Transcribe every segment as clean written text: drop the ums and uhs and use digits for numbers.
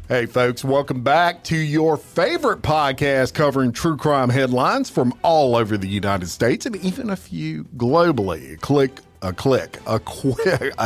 Hey, folks, welcome back to your favorite podcast covering true crime headlines from all over the United States and even a few globally. A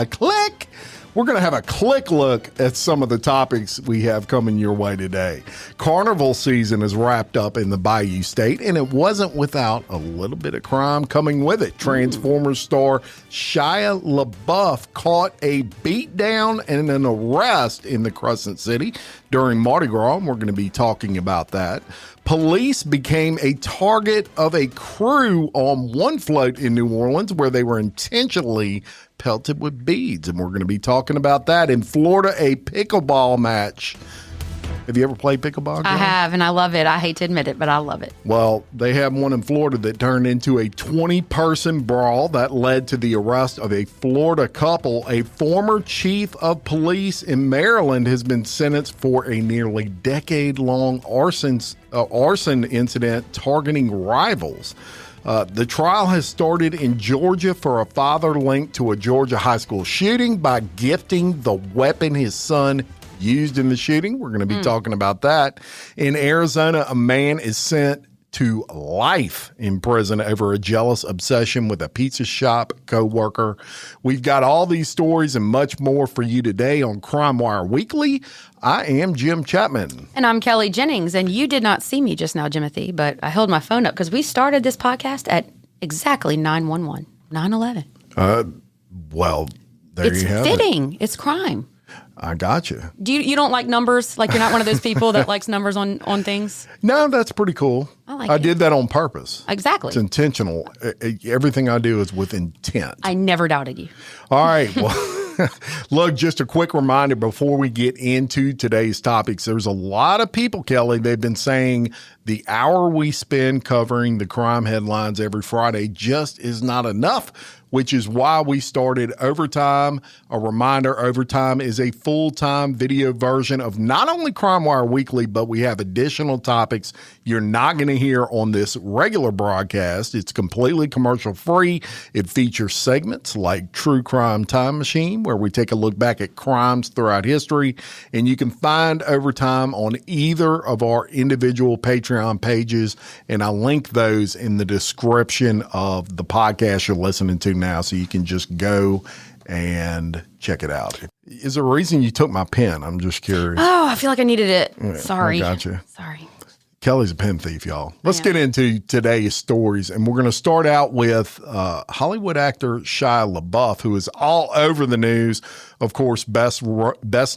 click. We're going to have a quick look at some of the topics we have coming your way today. Carnival season is wrapped up in the Bayou State, and it wasn't without a little bit of crime coming with it. Transformers star Shia LaBeouf caught a beatdown and an arrest in the Crescent City during Mardi Gras, and we're going to be talking about that. Police became a target of a crew on one float in New Orleans where they were intentionally pelted with beads, and we're going to be talking about that. In Florida, a pickleball match. Have you ever played pickleball, girl? I have, and I love it. I hate to admit it, but I love it. Well, they have one in Florida that turned into a 20-person brawl that led to the arrest of a Florida couple. A former chief of police in Maryland has been sentenced for a nearly decade-long arson incident targeting rivals. The trial has started in Georgia for a father linked to a Georgia high school shooting by gifting the weapon his son used in the shooting. We're going to be talking about that. In Arizona, a man is sent to life in prison over a jealous obsession with a pizza shop co-worker. We've got all these stories and much more for you today on Crime Wire Weekly. I am Jim Chapman. And I'm Kelly Jennings, and you did not see me just now, Jimothy, but I held my phone up because we started this podcast at exactly 9/11, 9/11. Well, there you have it. It's fitting. It's crime. I got you. You don't like numbers? Like you're not one of those people that likes numbers on things? No, that's pretty cool. I did that on purpose. Exactly. It's intentional. Everything I do is with intent. I never doubted you. All right. Well, look, just a quick reminder before we get into today's topics. There's a lot of people, Kelly, they've been saying the hour we spend covering the crime headlines every Friday just is not enough, which is why we started Overtime. A reminder, Overtime is a full-time video version of not only Crime Wire Weekly, but we have additional topics you're not going to hear on this regular broadcast. It's completely commercial-free. It features segments like True Crime Time Machine, where we take a look back at crimes throughout history, and you can find Overtime on either of our individual Patreon pages, and I'll link those in the description of the podcast you're listening to now, so you can just go and check it out. Is there a reason you took my pen? I'm just curious. Oh, I feel like I needed it. Yeah, Sorry. I gotcha. Sorry. Kelly's a pen thief, y'all. Let's get into today's stories, and we're going to start out with Hollywood actor Shia LaBeouf, who is all over the news. Of course, best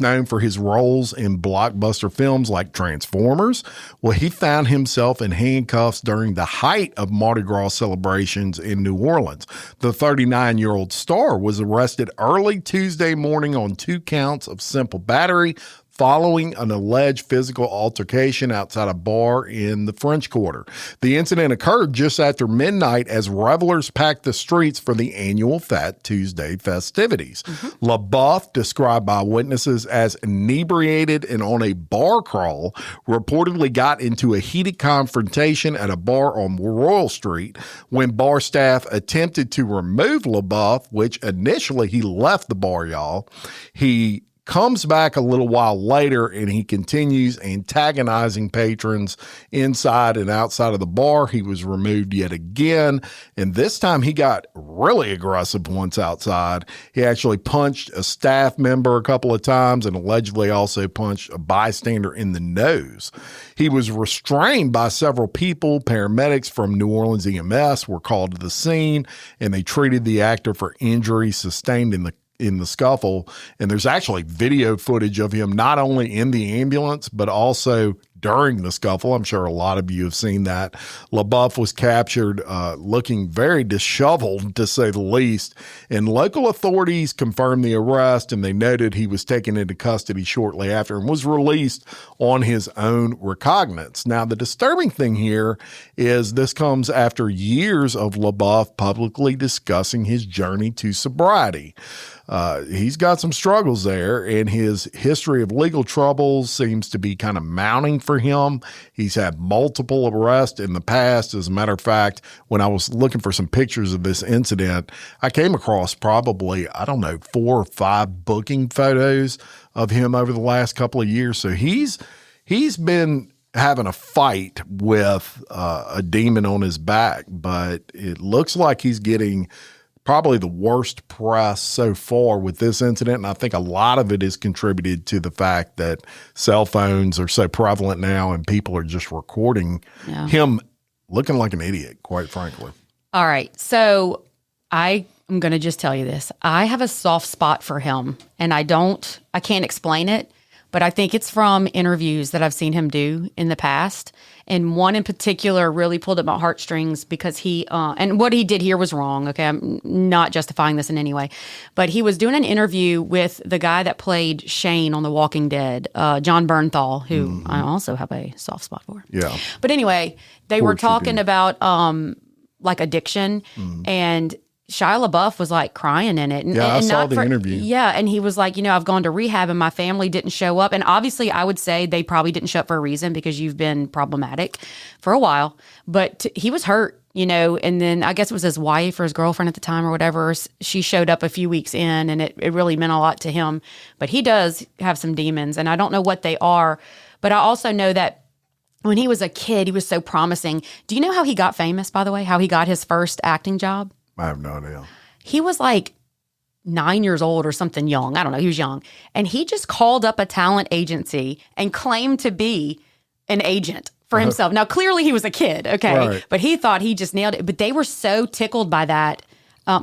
known for his roles in blockbuster films like Transformers. Well, he found himself in handcuffs during the height of Mardi Gras celebrations in New Orleans. The 39-year-old star was arrested early Tuesday morning on 2 counts of simple battery, following an alleged physical altercation outside a bar in the French Quarter. The incident occurred just after midnight as revelers packed the streets for the annual Fat Tuesday festivities. LaBeouf, described by witnesses as inebriated and on a bar crawl, reportedly got into a heated confrontation at a bar on Royal Street. When bar staff attempted to remove LaBeouf, which initially he left the bar, y'all, he comes back a little while later and he continues antagonizing patrons inside and outside of the bar. He was removed yet again, and this time he got really aggressive once outside. He actually punched a staff member a couple of times and allegedly also punched a bystander in the nose. He was restrained by several people. Paramedics from New Orleans EMS were called to the scene, and they treated the actor for injuries sustained in the scuffle. And there's actually video footage of him not only in the ambulance, but also during the scuffle. I'm sure a lot of you have seen that. LaBeouf was captured looking very disheveled, to say the least, and local authorities confirmed the arrest, and they noted he was taken into custody shortly after and was released on his own recognizance. Now, the disturbing thing here is this comes after years of LaBeouf publicly discussing his journey to sobriety. He's got some struggles there, and his history of legal troubles seems to be kind of mounting for him. He's had multiple arrests in the past. As a matter of fact, when I was looking for some pictures of this incident, I came across probably, 4 or 5 booking photos of him over the last couple of years. So he's been having a fight with a demon on his back, but it looks like he's getting probably the worst press so far with this incident. And I think a lot of it is contributed to the fact that cell phones are so prevalent now and people are just recording him looking like an idiot, quite frankly. All right. So I am going to just tell you this. I have a soft spot for him, and I can't explain it, but I think it's from interviews that I've seen him do in the past. And one in particular really pulled at my heartstrings because he, and what he did here was wrong. Okay. I'm not justifying this in any way, but he was doing an interview with the guy that played Shane on The Walking Dead, John Bernthal, who I also have a soft spot for. Yeah. But anyway, they were talking about, like addiction, and Shia LaBeouf was like crying in it. And, I and saw not the interview. Yeah. And he was like, I've gone to rehab and my family didn't show up. And obviously I would say they probably didn't show up for a reason because you've been problematic for a while. But he was hurt, and then I guess it was his wife or his girlfriend at the time or whatever. She showed up a few weeks in and it really meant a lot to him. But he does have some demons and I don't know what they are. But I also know that when he was a kid, he was so promising. Do you know how he got famous, by the way? How he got his first acting job? I have no idea. He was like 9 years old or something young. I don't know. He was young. And he just called up a talent agency and claimed to be an agent for himself. Now, clearly he was a kid, okay? Right. But he thought he just nailed it. But they were so tickled by that.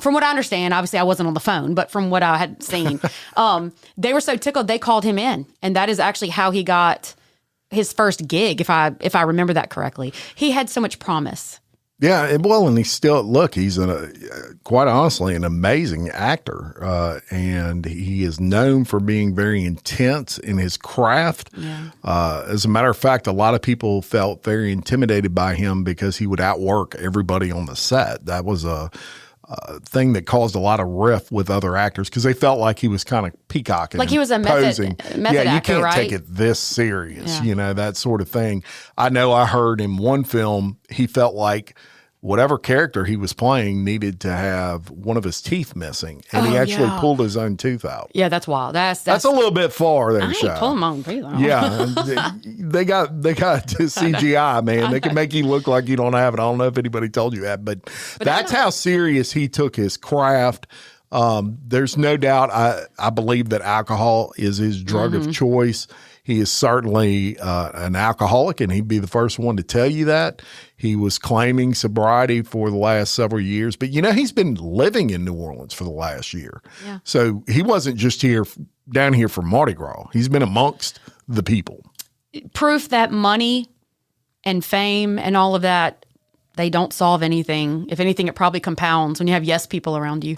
From what I understand, obviously I wasn't on the phone, but from what I had seen, they were so tickled they called him in. And that is actually how he got his first gig, if I remember that correctly. He had so much promise. Yeah, and he's he's quite honestly an amazing actor, and he is known for being very intense in his craft. Yeah. As a matter of fact, a lot of people felt very intimidated by him because he would outwork everybody on the set. That was a thing that caused a lot of rift with other actors because they felt like he was kind of peacocking, like he was a method you actor, can't right? take it this serious, that sort of thing. I know I heard in one film he felt like whatever character he was playing needed to have one of his teeth missing, and he actually pulled his own tooth out. Yeah, that's wild. That's a little bit far there, Shia. Pull my own teeth out. Yeah, they got CGI, man. They can make you look like you don't have it. I don't know if anybody told you that, but that's how serious he took his craft. There's no doubt. I believe that alcohol is his drug of choice. He is certainly an alcoholic, and he'd be the first one to tell you that. He was claiming sobriety for the last several years, but he's been living in New Orleans for the last year. Yeah. So he wasn't just down here for Mardi Gras. He's been amongst the people. Proof that money and fame and all of that, they don't solve anything. If anything, it probably compounds when you have yes people around you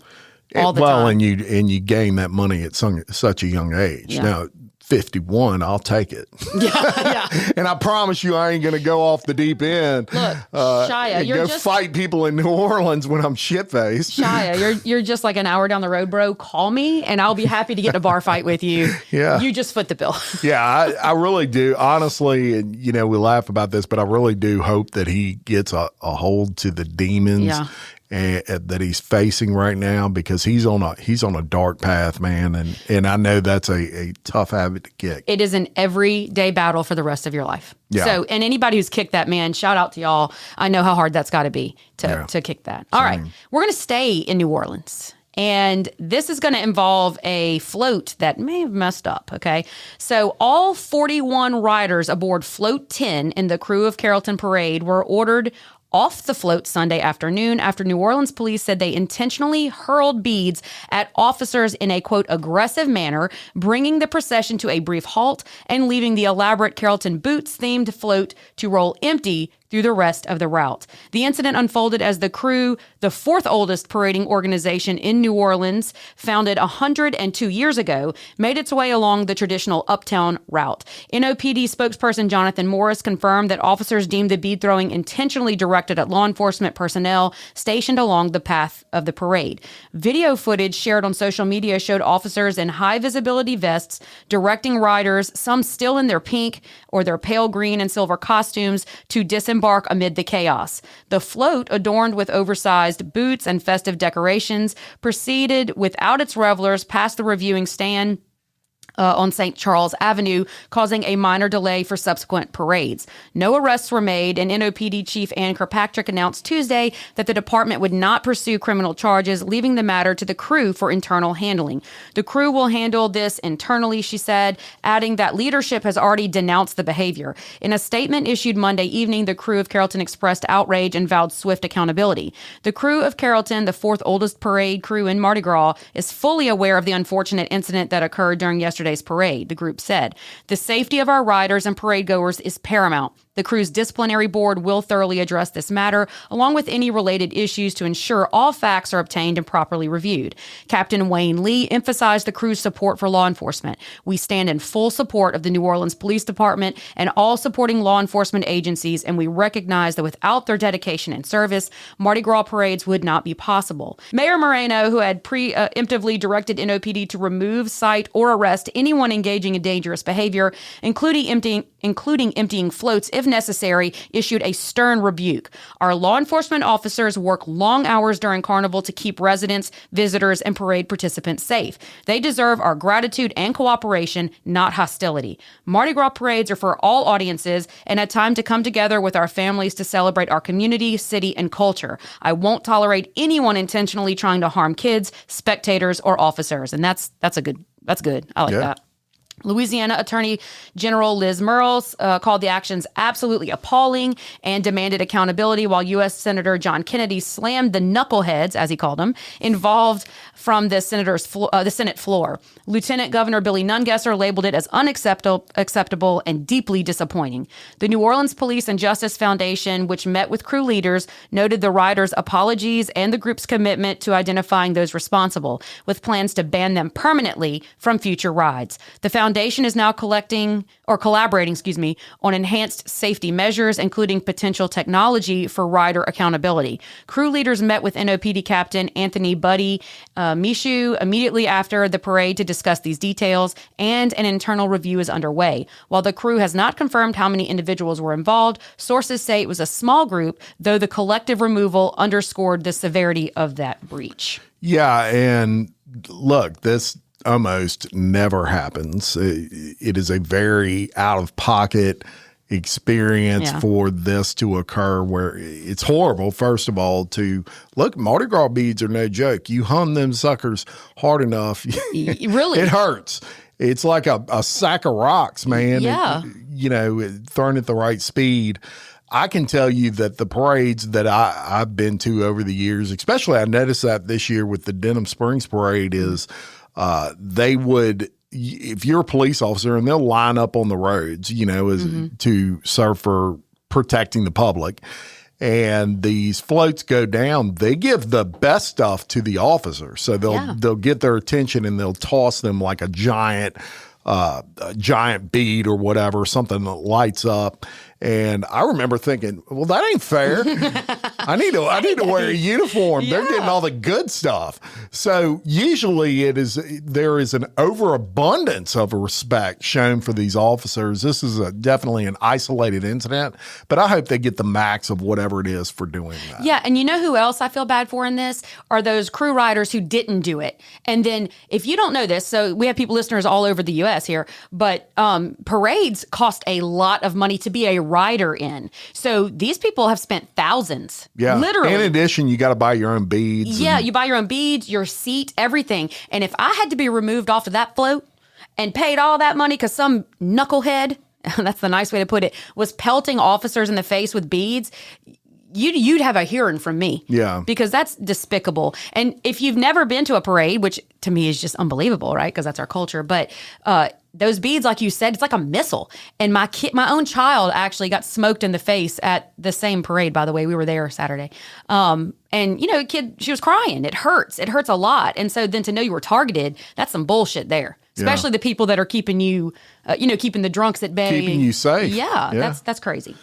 all the time. and you gain that money at such a young age. Yeah. Now, 51, I'll take it. Yeah. And I promise you I ain't going to go off the deep end. Look, Shia, you're just fight people in New Orleans when I'm shit-faced. Shia, you're just like an hour down the road, bro. Call me and I'll be happy to get in a bar fight with you. Yeah. You just foot the bill. Yeah, I really do. Honestly, and we laugh about this, but I really do hope that he gets a hold to the demons that he's facing right now, because he's on a dark path, man, and I know that's a tough habit to kick. It is an everyday battle for the rest of your life. Yeah. So, and anybody who's kicked that, man, shout out to y'all. I know how hard that's got to be to kick that. All right, we're going to stay in New Orleans. And this is going to involve a float that may have messed up, okay? So all 41 riders aboard Float 10 in the Crew of Carrollton Parade were ordered off the float Sunday afternoon after New Orleans police said they intentionally hurled beads at officers in a, quote, aggressive manner, bringing the procession to a brief halt and leaving the elaborate Carrollton Boots-themed float to roll empty through the rest of the route. The incident unfolded as the crew, the fourth oldest parading organization in New Orleans, founded 102 years ago, made its way along the traditional uptown route. NOPD spokesperson Jonathan Morris confirmed that officers deemed the bead throwing intentionally directed at law enforcement personnel stationed along the path of the parade. Video footage shared on social media showed officers in high visibility vests directing riders, some still in their pink or their pale green and silver costumes, to disembark amid the chaos. The float, adorned with oversized boots and festive decorations, proceeded without its revelers past the reviewing stand on St. Charles Avenue, causing a minor delay for subsequent parades. No arrests were made, and NOPD Chief Ann Kirkpatrick announced Tuesday that the department would not pursue criminal charges, leaving the matter to the crew for internal handling. The crew will handle this internally, she said, adding that leadership has already denounced the behavior. In a statement issued Monday evening, the crew of Carrollton expressed outrage and vowed swift accountability. The crew of Carrollton, the fourth oldest parade crew in Mardi Gras, is fully aware of the unfortunate incident that occurred during yesterday's parade, the group said. The safety of our riders and parade goers is paramount. The crew's disciplinary board will thoroughly address this matter, along with any related issues, to ensure all facts are obtained and properly reviewed. Captain Wayne Lee emphasized the crew's support for law enforcement. We stand in full support of the New Orleans Police Department and all supporting law enforcement agencies, and we recognize that without their dedication and service, Mardi Gras parades would not be possible. Mayor Moreno, who had preemptively directed NOPD to remove, cite, or arrest anyone engaging in dangerous behavior, including emptying floats if necessary, issued a stern rebuke. Our law enforcement officers work long hours during Carnival to keep residents, visitors, and parade participants safe. They deserve our gratitude and cooperation, not hostility. Mardi Gras parades are for all audiences and a time to come together with our families to celebrate our community, city, and culture. I won't tolerate anyone intentionally trying to harm kids, spectators, or officers. And that's good. I like that. Louisiana Attorney General Liz Murrells called the actions absolutely appalling and demanded accountability, while U.S. Senator John Kennedy slammed the knuckleheads, as he called them, involved from the Senate floor. Lieutenant Governor Billy Nungesser labeled it as unacceptable and deeply disappointing. The New Orleans Police and Justice Foundation, which met with crew leaders, noted the riders' apologies and the group's commitment to identifying those responsible, with plans to ban them permanently from future rides. The foundation is now collaborating on enhanced safety measures, including potential technology for rider accountability. Crew leaders met with NOPD Captain Anthony Buddy Michaud immediately after the parade to discuss these details, and an internal review is underway. While the crew has not confirmed how many individuals were involved, sources say it was a small group, though the collective removal underscored the severity of that breach. Yeah, and look, this almost never happens. It is a very out-of-pocket experience for this to occur, where it's horrible, first of all, to look. Mardi Gras beads are no joke. You hum them suckers hard enough, really, it hurts. It's like a sack of rocks, man. Yeah. Thrown at the right speed. I can tell you that the parades that I've been to over the years, especially I noticed that this year with the Denham Springs parade, is they would, if you're a police officer, and they'll line up on the roads, to serve for protecting the public, and these floats go down, they give the best stuff to the officer. So they'll get their attention, and they'll toss them like a giant bead or whatever, something that lights up. And I remember thinking, well, that ain't fair. I need to wear a uniform. Yeah. They're getting all the good stuff. So usually there is an overabundance of respect shown for these officers. This is definitely an isolated incident, but I hope they get the max of whatever it is for doing that. Yeah, and you know who else I feel bad for in this are those crew riders who didn't do it. And then if you don't know this, so we have listeners all over the U.S. here, but parades cost a lot of money to be a rider in. So these people have spent thousands. Yeah. Literally. In addition, you got to buy your own beads. Yeah, you buy your own beads, your seat, everything. And if I had to be removed off of that float and paid all that money because some knucklehead, that's the nice way to put it, was pelting officers in the face with beads, you'd have a hearing from me. Yeah. Because that's despicable. And if you've never been to a parade, which to me is just unbelievable, right? Because that's our culture. But those beads, like you said, it's like a missile. And my own child actually got smoked in the face at the same parade, by the way. We were there Saturday. And, kid, she was crying. It hurts. It hurts a lot. And so then to know you were targeted, that's some bullshit there. Especially the people that are keeping you, keeping the drunks at bay. Keeping you safe. Yeah. That's crazy.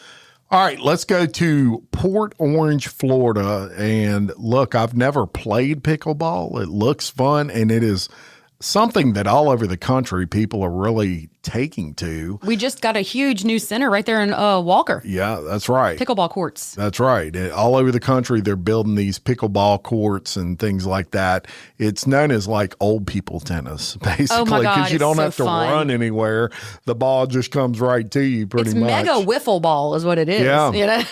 All right, let's go to Port Orange, Florida. And look, I've never played pickleball. It looks fun, and it is something that all over the country people are really taking to. We just got a huge new center right there in Walker. Yeah, that's right. Pickleball courts. That's right. All over the country, they're building these pickleball courts and things like that. It's known as like old people tennis, basically. Oh my God, because you don't have to fun. run anywhere. The ball just comes right to you pretty much. It's mega wiffle ball is what it is. Yeah.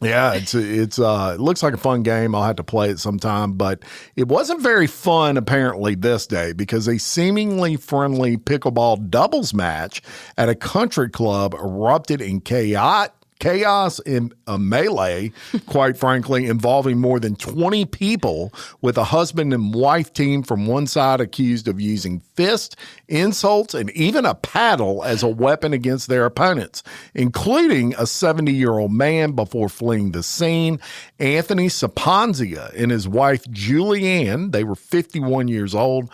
Yeah, it looks like a fun game. I'll have to play it sometime, but it wasn't very fun apparently this day because a seemingly friendly pickleball doubles match at a country club erupted in chaos in a melee, quite frankly, involving more than 20 people, with a husband and wife team from one side accused of using fists, insults, and even a paddle as a weapon against their opponents, including a 70-year-old man before fleeing the scene. Anthony Saponzia and his wife Julianne, they were 51 years old,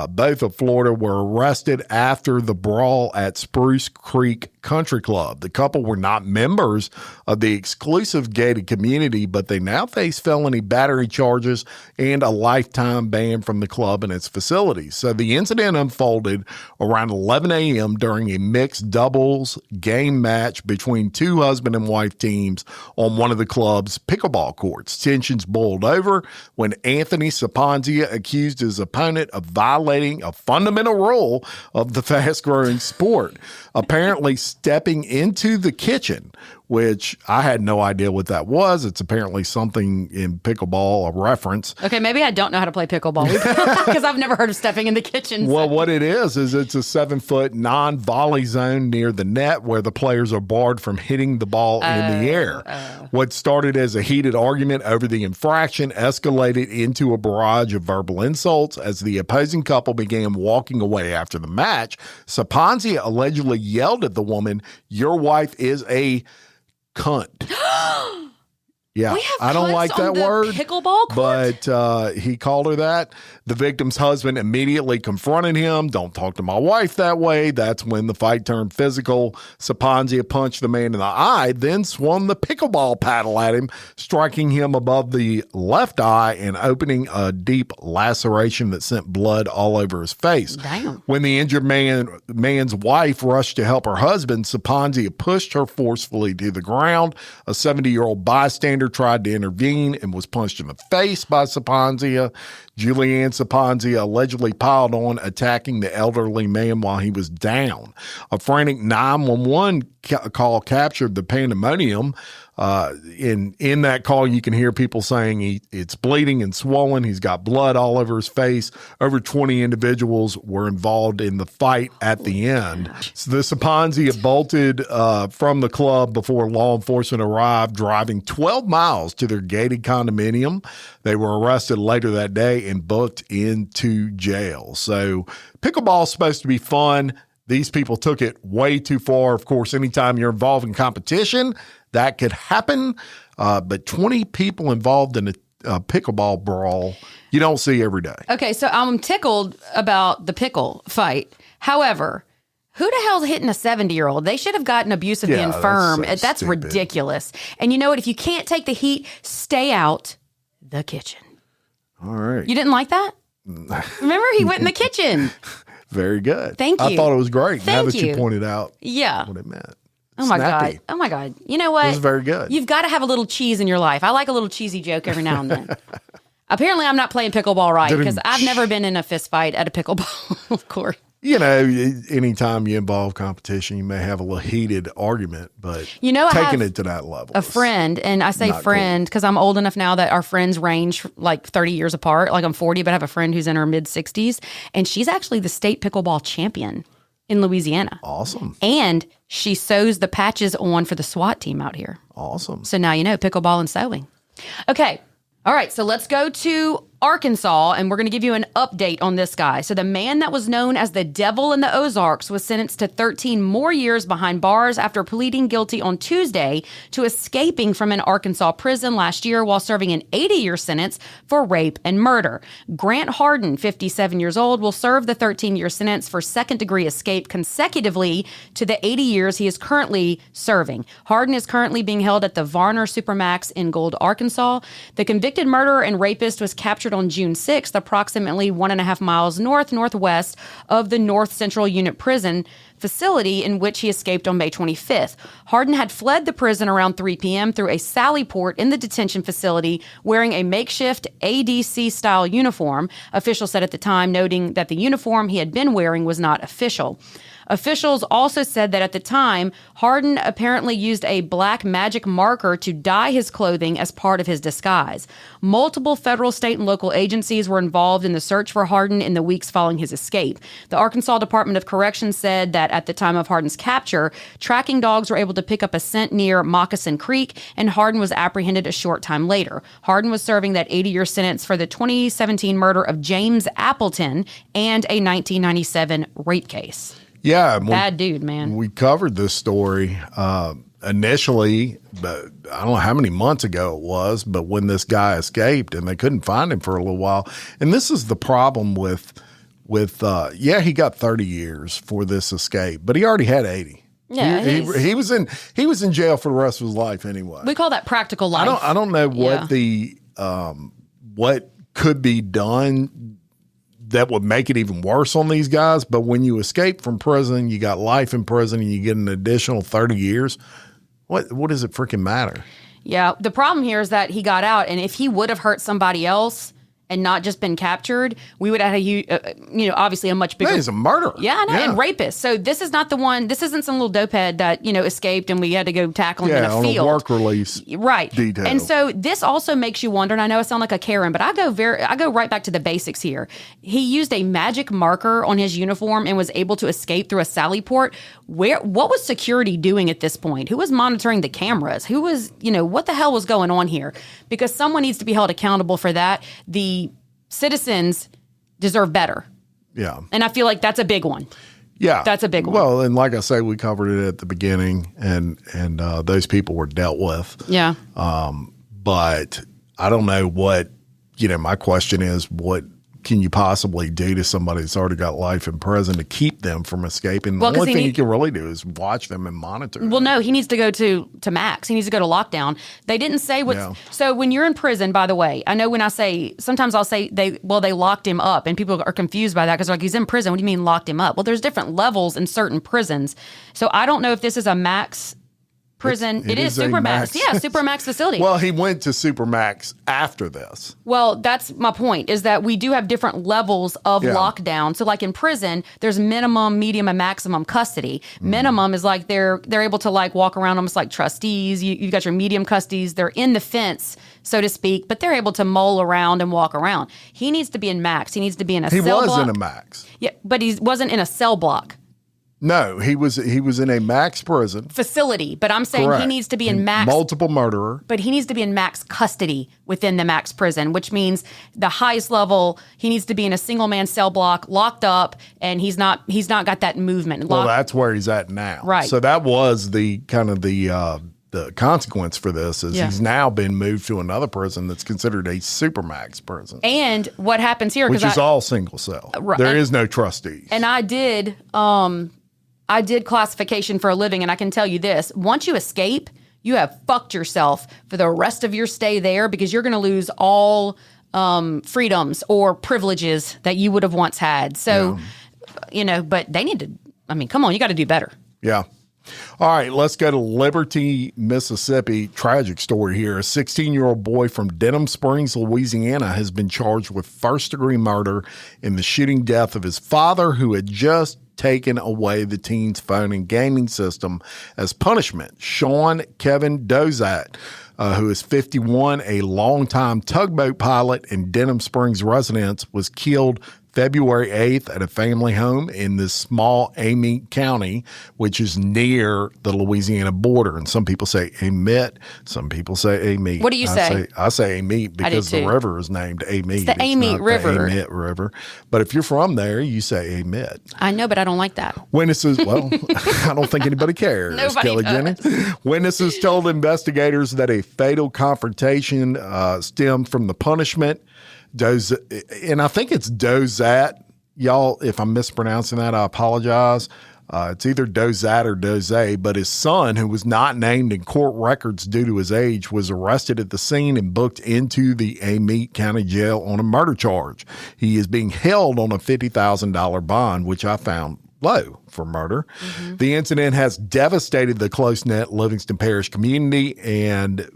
both of Florida, were arrested after the brawl at Spruce Creek Country Club. The couple were not members of the exclusive gated community, but they now face felony battery charges and a lifetime ban from the club and its facilities. So the incident unfolded around 11 a.m. during a mixed doubles game match between two husband and wife teams on one of the club's pickleball courts. Tensions boiled over when Anthony Saponzia accused his opponent of violating a fundamental rule of the fast-growing sport, apparently stepping into the kitchen, which I had no idea what that was. It's apparently something in pickleball, a reference. Okay, maybe I don't know how to play pickleball because I've never heard of stepping in the kitchen. Well, what it is it's a 7-foot non-volley zone near the net where the players are barred from hitting the ball in the air. What started as a heated argument over the infraction escalated into a barrage of verbal insults as the opposing couple began walking away after the match. Saponzia allegedly yelled at the woman, "Your wife is a cunt." Yeah, I don't like that word, pickleball court? but he called her that. The victim's husband immediately confronted him. "Don't talk to my wife that way." That's when the fight turned physical. Saponzia punched the man in the eye, then swung the pickleball paddle at him, striking him above the left eye and opening a deep laceration that sent blood all over his face. Damn. When the injured man's wife rushed to help her husband, Saponzia pushed her forcefully to the ground. A 70-year-old bystander tried to intervene and was punched in the face by Saponzia. Julianne Saponzia allegedly piled on, attacking the elderly man while he was down. A frantic 911 call captured the pandemonium. In that call, you can hear people saying it's bleeding and swollen. He's got blood all over his face. Over 20 individuals were involved in the fight at the end. So the Saponzia bolted from the club before law enforcement arrived, driving 12 miles to their gated condominium. They were arrested later that day and booked into jail. So pickleball is supposed to be fun. These people took it way too far. Of course, anytime you're involved in competition, that could happen. But 20 people involved in a pickleball brawl, you don't see every day. Okay, so I'm tickled about the pickle fight. However, who the hell's hitting a 70-year-old? They should have gotten abuse of the infirm. That's ridiculous. And you know what? If you can't take the heat, stay out the kitchen. All right. You didn't like that? Remember, he went in the kitchen. Very good. Thank you. I thought it was great. Now that you you pointed out what it meant. Oh my Snappy. God. Oh my God. You know what? It was very good. You've got to have a little cheese in your life. I like a little cheesy joke every now and then. Apparently, I'm not playing pickleball right because I've never been in a fist fight at a pickleball court. You know, anytime you involve competition, you may have a little heated argument, but taking it to that level. A friend, and I say friend because I'm old enough now that our friends range like 30 years apart. Like I'm 40, but I have a friend who's in her mid-60s, and she's actually the state pickleball champion. in Louisiana. Awesome. And she sews the patches on for the SWAT team out here. Awesome. So now you know, pickleball and sewing. Okay. All right, so let's go to Arkansas, and we're going to give you an update on this guy. So the man that was known as the Devil in the Ozarks was sentenced to 13 more years behind bars after pleading guilty on Tuesday to escaping from an Arkansas prison last year while serving an 80-year sentence for rape and murder. Grant Harden, 57 years old, will serve the 13-year sentence for second-degree escape consecutively to the 80 years he is currently serving. Harden is currently being held at the Varner Supermax in Gold, Arkansas. The convicted murderer and rapist was captured on June 6th, approximately 1.5 miles northwest of the North Central Unit Prison facility in which he escaped on May 25th. Harden had fled the prison around 3 p.m. through a sally port in the detention facility wearing a makeshift ADC-style uniform, officials said at the time, noting that the uniform he had been wearing was not official. Officials also said that at the time, Harden apparently used a black magic marker to dye his clothing as part of his disguise. Multiple federal, state, and local agencies were involved in the search for Harden in the weeks following his escape. The Arkansas Department of Corrections said that at the time of Harden's capture, tracking dogs were able to pick up a scent near Moccasin Creek, and Harden was apprehended a short time later. Harden was serving that 80-year sentence for the 2017 murder of James Appleton and a 1997 rape case. Yeah. Bad dude, man. We covered this story initially, but I don't know how many months ago it was, but when this guy escaped and they couldn't find him for a little while. And this is the problem with he got 30 years for this escape, but he already had 80. Yeah, he was in jail for the rest of his life anyway. We call that practical life. I don't know what what could be done that would make it even worse on these guys. But when you escape from prison, you got life in prison and you get an additional 30 years. What does it freaking matter? Yeah. The problem here is that he got out, and if he would have hurt somebody else and not just been captured, we would have obviously a much bigger. Man, he's a murderer. Yeah, I know, and rapist. So this is not the one. This isn't some little dopehead that escaped and we had to go tackle him in a field. Yeah, on a work release. Right. Detail. And so this also makes you wonder. And I know I sound like a Karen, but I go right back to the basics here. He used a magic marker on his uniform and was able to escape through a sally port. What was security doing at this point? Who was monitoring the cameras? Who was what the hell was going on here? Because someone needs to be held accountable for that. The citizens deserve better. Yeah. And I feel like that's a big one. Yeah. That's a big one. Well, and like I say, we covered it at the beginning and those people were dealt with. Yeah. But I don't know what, my question is, what can you possibly do to somebody that's already got life in prison to keep them from escaping? The only thing you can really do is watch them and monitor them. Well, no, he needs to go to max. He needs to go to lockdown. They didn't say what. Yeah. So when you're in prison, by the way, I know when I say, sometimes I'll say they locked him up, and people are confused by that because they're like, he's in prison. What do you mean locked him up? Well, there's different levels in certain prisons. So I don't know if this is a max prison. It is Supermax. Yeah, Supermax facility. Well, he went to Supermax after this. Well, that's my point, is that we do have different levels of lockdown. So like in prison, there's minimum, medium, and maximum custody. Minimum is like they're able to like walk around almost like trustees. You've got your medium custodies. They're in the fence, so to speak, but they're able to mull around and walk around. He needs to be in max. He needs to be in a cell block. He was in a max. Yeah, but he wasn't in a cell block. No, he was in a max prison facility, but I'm saying he needs to be in max multiple murderer. But he needs to be in max custody within the max prison, which means the highest level he needs to be in a single man cell block, locked up, and he's not got that movement. Well, that's where he's at now. Right. So that was the kind of the consequence for this is he's now been moved to another prison that's considered a supermax prison. And what happens here, which is all single cell. Right. There is no trustees. And I did classification for a living, and I can tell you this: once you escape, you have fucked yourself for the rest of your stay there, because you're going to lose all freedoms or privileges that you would have once had. So, but they need to, come on, you got to do better. Yeah. All right, let's go to Liberty, Mississippi. Tragic story here. A 16-year-old boy from Denham Springs, Louisiana, has been charged with first-degree murder in the shooting death of his father, who had just taken away the teen's phone and gaming system as punishment. Sean Kevin Dozat, who is 51, a longtime tugboat pilot and Denham Springs resident, was killed February 8th at a family home in this small Amite County, which is near the Louisiana border. And some people say Amite, some people say Amite. What do you say? I say Amite because the river is named Amite. It's the Amite River. The Amite River. But if you're from there, you say Amite. I know, but I don't like that. Witnesses, well, I don't think anybody cares. Nobody Kelly does. Jennings. Witnesses told investigators that a fatal confrontation stemmed from the punishment. And I think it's Dozat. Y'all, if I'm mispronouncing that, I apologize. It's either Dozat or Doze, but his son, who was not named in court records due to his age, was arrested at the scene and booked into the Amite County Jail on a murder charge. He is being held on a $50,000 bond, which I found low for murder. Mm-hmm. The incident has devastated the close-knit Livingston Parish community, and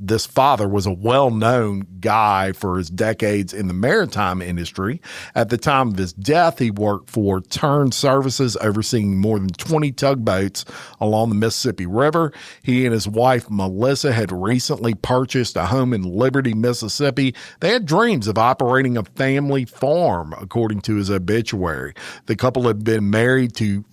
this father was a well-known guy for his decades in the maritime industry. At the time of his death, he worked for Turn Services, overseeing more than 20 tugboats along the Mississippi River. He and his wife, Melissa, had recently purchased a home in Liberty, Mississippi. They had dreams of operating a family farm, according to his obituary. The couple had been married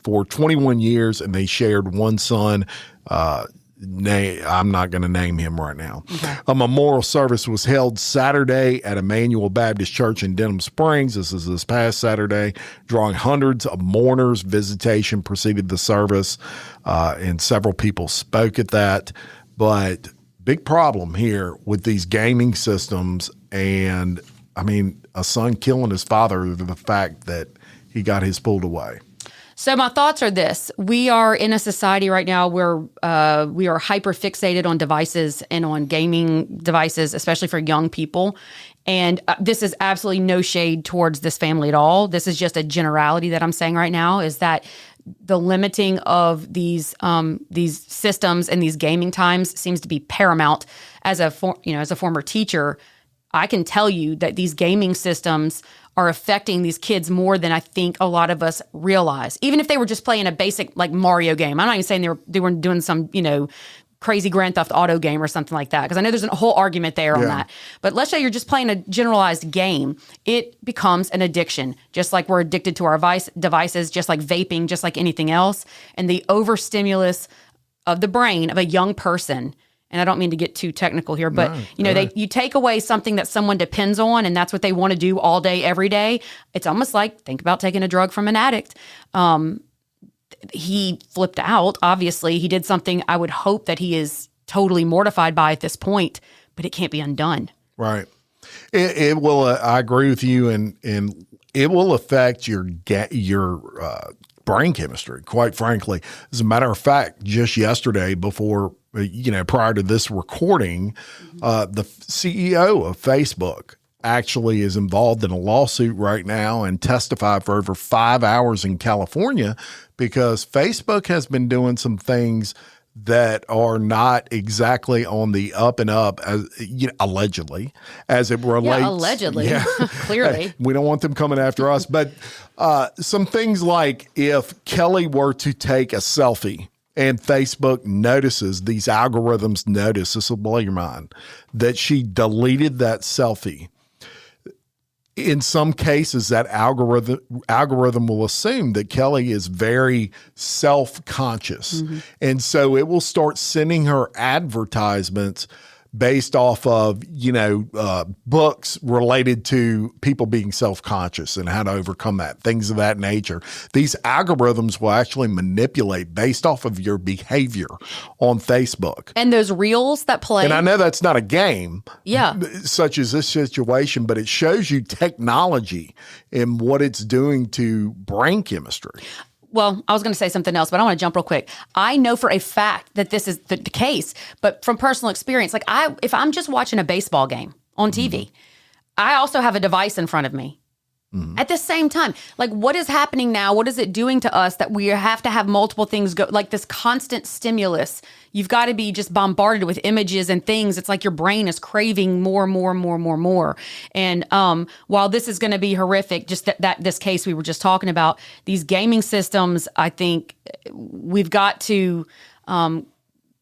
for 21 years, and they shared one son. I'm not going to name him right now. Okay. A memorial service was held Saturday at Emmanuel Baptist Church in Denham Springs. This is this past Saturday, drawing hundreds of mourners. Visitation preceded the service, and several people spoke at that. But big problem here with these gaming systems, and I mean, a son killing his father, the fact that he got his pulled away. So my thoughts are this. We are in a society right now where we are hyper fixated on devices and on gaming devices, especially for young people. And this is absolutely no shade towards this family at all. This is just a generality that I'm saying right now, is that the limiting of these systems and these gaming times seems to be paramount. As a former teacher, I can tell you that these gaming systems are affecting these kids more than I think a lot of us realize. Even if they were just playing a basic like Mario game. I'm not even saying they were doing some, crazy Grand Theft Auto game or something like that, because I know there's a whole argument there on that. But let's say you're just playing a generalized game. It becomes an addiction, just like we're addicted to our devices, just like vaping, just like anything else. And the overstimulus of the brain of a young person, and I don't mean to get too technical here, but you take away something that someone depends on, and that's what they want to do all day, every day. It's almost like, think about taking a drug from an addict. He flipped out. Obviously, he did something I would hope that he is totally mortified by at this point, but it can't be undone. Right. It will. I agree with you, and it will affect your brain chemistry. Quite frankly, as a matter of fact, just yesterday, prior to this recording, the CEO of Facebook actually is involved in a lawsuit right now and testified for over 5 hours in California because Facebook has been doing some things that are not exactly on the up and up, as allegedly, as it relates. Yeah, allegedly, clearly. We don't want them coming after us, but some things like if Kelly were to take a selfie and Facebook notices, these algorithms notice, this will blow your mind, that she deleted that selfie. In some cases, that algorithm will assume that Kelly is very self-conscious. Mm-hmm. And so it will start sending her advertisements based off of, books related to people being self-conscious and how to overcome that, things of that nature. These algorithms will actually manipulate based off of your behavior on Facebook. And those reels that play. And I know that's not a game, yeah, such as this situation, but it shows you technology and what it's doing to brain chemistry. Well, I was going to say something else, but I want to jump real quick. I know for a fact that this is the case, but from personal experience, if I'm just watching a baseball game on TV, I also have a device in front of me. Mm-hmm. At the same time, what is happening now? What is it doing to us that we have to have multiple things go, like this constant stimulus? You've got to be just bombarded with images and things. It's like your brain is craving more. And while this is going to be horrific, just that this case we were just talking about, these gaming systems, I think we've got to come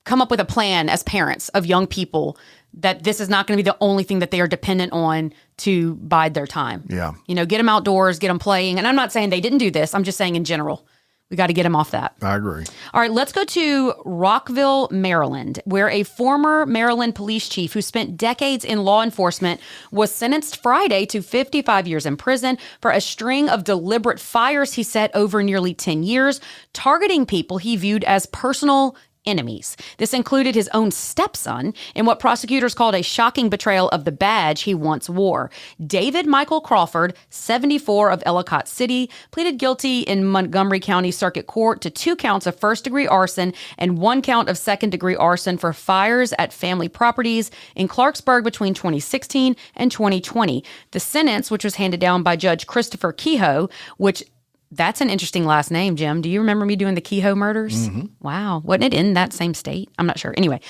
up with a plan as parents of young people that this is not going to be the only thing that they are dependent on to bide their time. Yeah. Get them outdoors, get them playing. And I'm not saying they didn't do this. I'm just saying in general. We got to get him off that. I agree. All right, let's go to Rockville, Maryland, where a former Maryland police chief who spent decades in law enforcement was sentenced Friday to 55 years in prison for a string of deliberate fires he set over nearly 10 years, targeting people he viewed as personal enemies. This included his own stepson in what prosecutors called a shocking betrayal of the badge he once wore. David Michael Crawford, 74 of Ellicott City, pleaded guilty in Montgomery County Circuit Court to 2 counts of first-degree arson and 1 count of second-degree arson for fires at family properties in Clarksburg between 2016 and 2020. The sentence, which was handed down by Judge Christopher Kehoe, that's an interesting last name, Jim. Do you remember me doing the Kehoe murders? Mm-hmm. Wow. Wasn't it in that same state? I'm not sure. Anyway,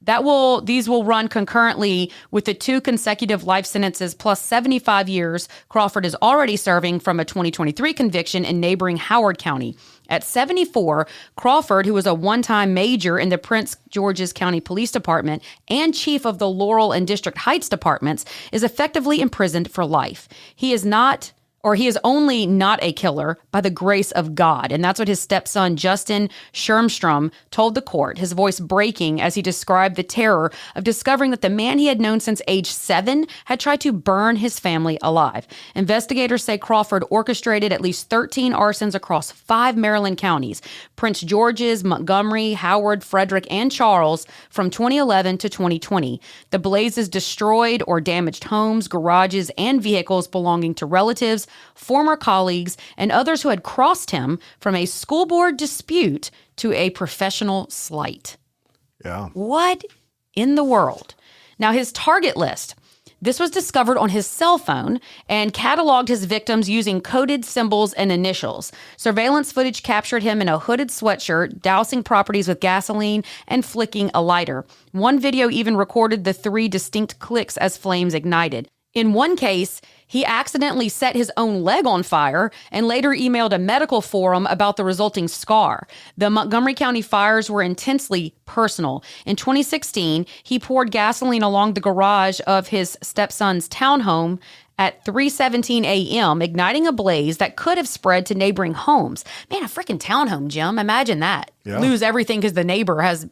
these will run concurrently with the 2 consecutive life sentences plus 75 years Crawford is already serving from a 2023 conviction in neighboring Howard County. At 74, Crawford, who was a one-time major in the Prince George's County Police Department and chief of the Laurel and District Heights departments, is effectively imprisoned for life. He is only not a killer by the grace of God. And that's what his stepson, Justin Schermstrom, told the court, his voice breaking as he described the terror of discovering that the man he had known since age 7 had tried to burn his family alive. Investigators say Crawford orchestrated at least 13 arsons across 5 Maryland counties, Prince George's, Montgomery, Howard, Frederick, and Charles, from 2011 to 2020. The blazes destroyed or damaged homes, garages, and vehicles belonging to relatives, former colleagues, and others who had crossed him from a school board dispute to a professional slight. Yeah. What in the world? Now, his target list. This was discovered on his cell phone and cataloged his victims using coded symbols and initials. Surveillance footage captured him in a hooded sweatshirt, dousing properties with gasoline and flicking a lighter. One video even recorded the 3 distinct clicks as flames ignited. In one case, he accidentally set his own leg on fire and later emailed a medical forum about the resulting scar. The Montgomery County fires were intensely personal. In 2016, he poured gasoline along the garage of his stepson's townhome at 3:17 a.m., igniting a blaze that could have spread to neighboring homes. Man, a freaking townhome, Jim. Imagine that. Yeah. Lose everything because the neighbor has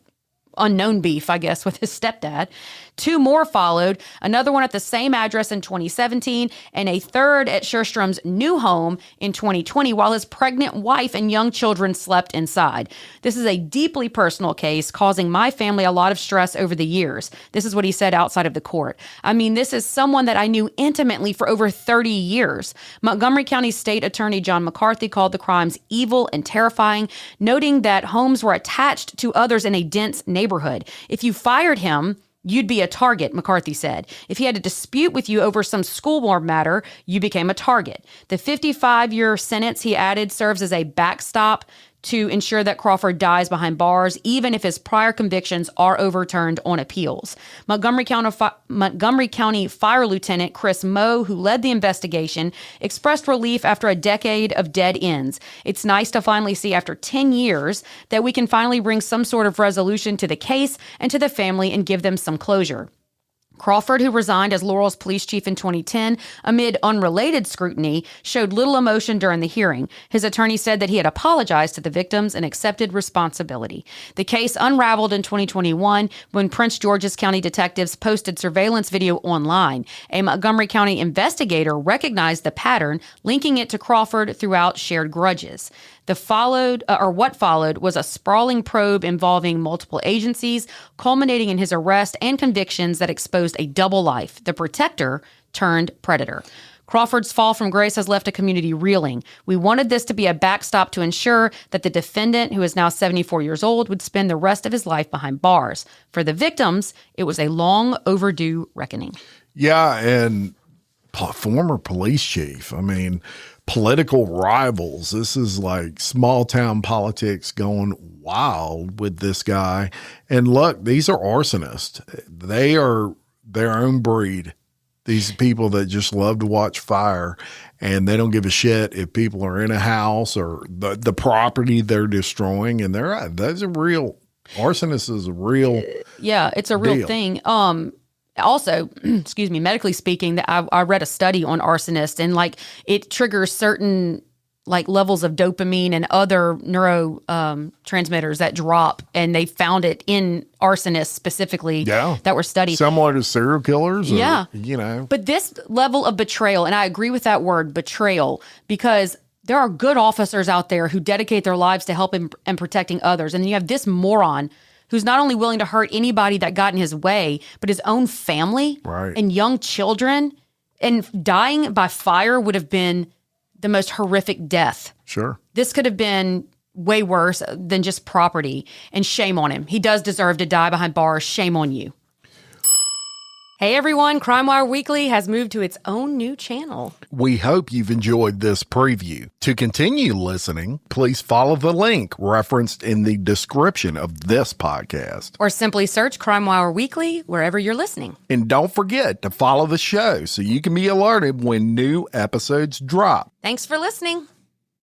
unknown beef, I guess, with his stepdad. 2 more followed, another one at the same address in 2017, and a third at Scherstrom's new home in 2020 while his pregnant wife and young children slept inside. This is a deeply personal case, causing my family a lot of stress over the years. This is what he said outside of the court. I mean, this is someone that I knew intimately for over 30 years. Montgomery County State Attorney John McCarthy called the crimes evil and terrifying, noting that homes were attached to others in a dense neighborhood. If you fired him, you'd be a target, McCarthy said. If he had a dispute with you over some school board matter, you became a target. The 55-year sentence, he added, serves as a backstop to ensure that Crawford dies behind bars, even if his prior convictions are overturned on appeals. Montgomery County Fire Lieutenant Chris Moe, who led the investigation, expressed relief after a decade of dead ends. It's nice to finally see after 10 years that we can finally bring some sort of resolution to the case and to the family and give them some closure. Crawford, who resigned as Laurel's police chief in 2010 amid unrelated scrutiny, showed little emotion during the hearing. His attorney said that he had apologized to the victims and accepted responsibility. The case unraveled in 2021 when Prince George's County detectives posted surveillance video online. A Montgomery County investigator recognized the pattern, linking it to Crawford throughout shared grudges. What followed was a sprawling probe involving multiple agencies, culminating in his arrest and convictions that exposed a double life, the protector turned predator. Crawford's fall from grace has left a community reeling. We wanted this to be a backstop to ensure that the defendant, who is now 74 years old, would spend the rest of his life behind bars. For the victims, it was a long overdue reckoning. Yeah, and former police chief. I mean, political rivals. This is like small town politics going wild with this guy. And look, these are arsonists. They are their own breed. These people that just love to watch fire, and they don't give a shit if people are in a house or the property they're destroying. And those are real Arsonist is a real yeah, it's a real deal. thing. Also, excuse me, medically speaking, that I read a study on arsonists, and like it triggers certain like levels of dopamine and other neuro transmitters that drop, and they found it in arsonists specifically that were studied. Similar to serial killers? Or, yeah. You know. But this level of betrayal, and I agree with that word, betrayal, because there are good officers out there who dedicate their lives to helping and protecting others. And then you have this moron who's not only willing to hurt anybody that got in his way, but his own family and young children. And dying by fire would have been the most horrific death. Sure. This could have been way worse than just property. And shame on him. He does deserve to die behind bars. Shame on you. Hey everyone, Crime Wire Weekly has moved to its own new channel. We hope you've enjoyed this preview. To continue listening, please follow the link referenced in the description of this podcast. Or simply search Crime Wire Weekly wherever you're listening. And don't forget to follow the show so you can be alerted when new episodes drop. Thanks for listening.